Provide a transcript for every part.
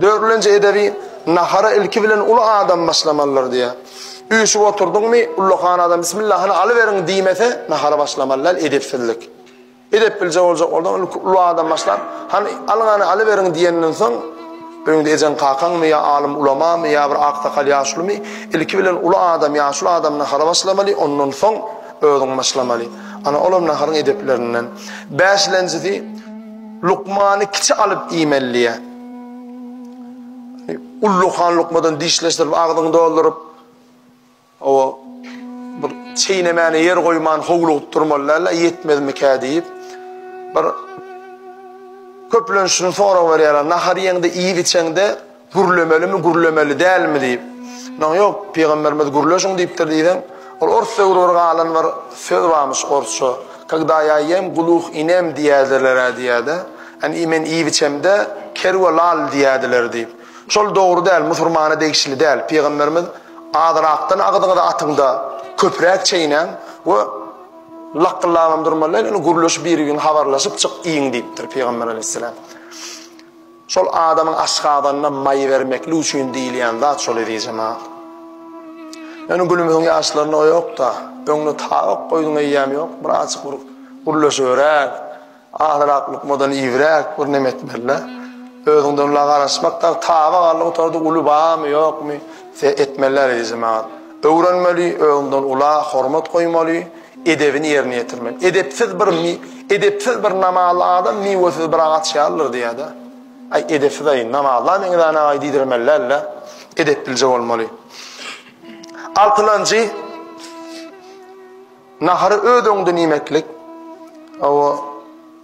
Dördüncü edebi nahara ilki bilen ulu adam başlamalılar diye. Üyüşü oturdun mu ulluğan adam bismillahını alıverin diymete nahara başlamalılar edepsizlik. Edep bilce olacak oradan ulu adam başlar. Hani alığanı alıverin diyenin son önünde ezen kakan mı ya alim ulama mı ya bir aktakal yaşlı mı ilki bilen ulu adam yaşlı adam nahara başlamalı ondan son öğün başlamalı. Ana oğlum naharın edeplerinden. Beşincisi Lukman'ı kiçi alıp imelliye. Ulluğan lukmadan dişleştirip ağzını doldurup o bir çiğnemeni yer koyman hoğlu tutturmalarla yetmedi mi ki deyip bir köplönüşünü sonra veriyorlar. Nahar yengde iyi biçende gürlemeli mi gürlemeli değil mi deyip. No yok Peygamberimiz gürlöşün deyiptir deyden. Ol orta uğrurga alan var söz varmış orta. Когда я ем guluh inem diyedirler diyede. Yani men iyi biçemde kerve lal diyedirler deyip. Şol doğru değil, Müslüman'a değişili değil. Peygamberimiz ağdıraqtan ağdığında atında köprek çeynen ve laqqılamam durmalar, yani gürlöş bir gün havarlaşıp çık iyin deyiptir Peygamber aleyhisselam. Şol adamın aşkağdanına may vermekli üçün değil yani da şol edeceğim ha. Yani gülümüzün yaşlarına o yok da, önüne tağık koyduğuna yiyem yok, birazcık gürlöş örek, ağdıraqlıkmadan ivrek, bir nemetmerle. Özünden la qarasmakta taaba qallı oturdu ulu ba mı yok mu etmeler edeceğim. Öğrenmeli, özünden ula hormat koymalı, edebini yerine getirmeli. Edepsiz bir namalı adam mivesiz bir ağaç alır diye de. Ay edepsiz ayın namalı men dana ay didirmelerle edep bilce olmalı. Altıncı naharı ödöngde nimetlik. O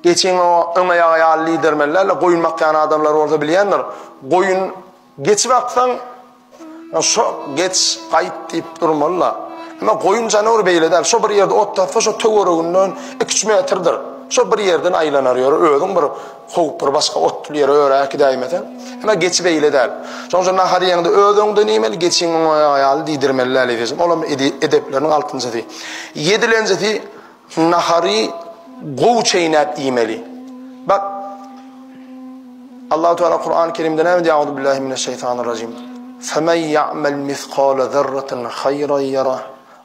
geçen o ön ayağı liderlerle koyun makyan adamlar orada bilenler. Koyun geç baksan çok geç kayıt deyip durmalılar. Ama koyun canavır beyle der. Şu bir yerde ot tafı şu tövörüğünden 2-3 metredir. Şu bir yerden aylan arıyor. Ödün bir kovuk bir başka otlu yere öğreki daimeten. Ama geç beyle der. Sonuçta nahar yanında ödüğünde neyemeli geçen o ayağı liderlerle diyeceğim. Olam edeplerinin 6. 7. Nahari Gov çeynep imeli. Bak Allah Teala Kur'an-ı Kerim'de ne diyor? Euzu billahi mineşşeytanirracim. Femen ya'mel miskale zerratin hayran yara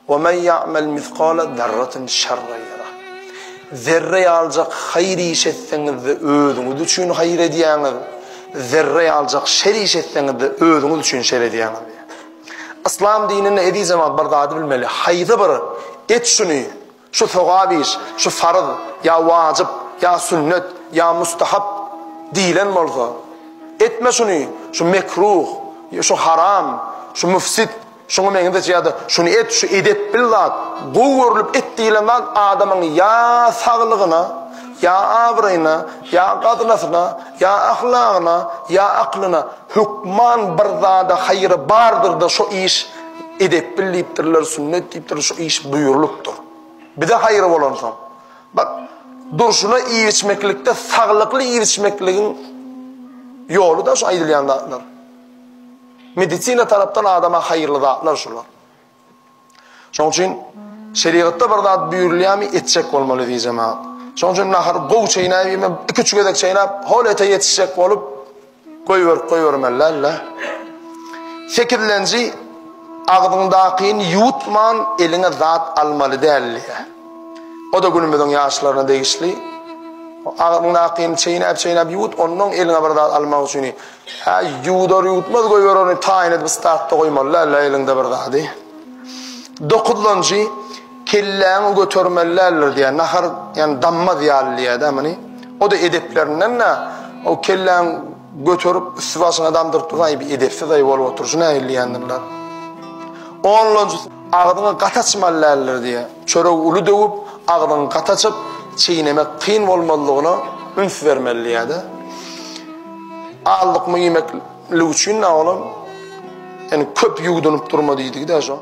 ve men ya'mel miskale zerratin şerran yara. Zerre alacak hayır iş etseniz de ödünüz için hayır ediyeniz. Zerre alacak şer iş etseniz de ödünüz için şer ediyeniz. İslam dinini ediği zaman bardadı bilmeli. Haydı bir et şunu. Şu sevabis, şu farz, ya vacip, ya sünnet, ya mustahab dilen olsa. Etme şunu, şu mekruh, şu haram, şu müfsit, şunu mengde ya şunu et, şu edep billah, goğurlup et dilenden adamın ya sağlığına, ya avrayına, ya kadınasına, ya ahlakına, ya aklına hükman bir zada hayır bardır da şu iş edep billiptirler, sünnet deyiptirler, şu iş buyurluktur. Bir de hayır olansam. Bak, duruşuna iyi içmeklikte, sağlıklı iyi içmekliğin yolu da şu aydılyan dağıtlar. Medisina taraftan adama hayırlı dağıtlar şular. Son için şeriatta bir dağıt buyurlayami etçek olmalı diyeceğim ha. Son için nahar gov çeynayım, 2-3 gedek çeynayım, holete yetişecek olup koyuvermelerle. 8. Ağdındakini yutman eline zat almalı değerli. O da günümüzün yaşlarına değişli. Ağdındakini çeynep yut, onun eline bir zat almak için. Yutmaz koyuyor onu tayin edip startta koymalılarla elinde bir zatı. 9. Kelleğini götürmelerler diye. Nahar yani damma diyalliye de. O da edeplerinden ne? O kelleğini götürüp sıvasına damdırttığı bir edepsiz ayı olup oturuşuna elleyendirler. 10. Ağdını qataçmalılarlar diye. Çörek ulu dövüp, ağdını qataçıp, çiğnemek kıyın olmalılığına üns vermeliye de. Ağlık mı yemekli üçün ne oğlum? Yani köp yuğdunup durma deydik de şu.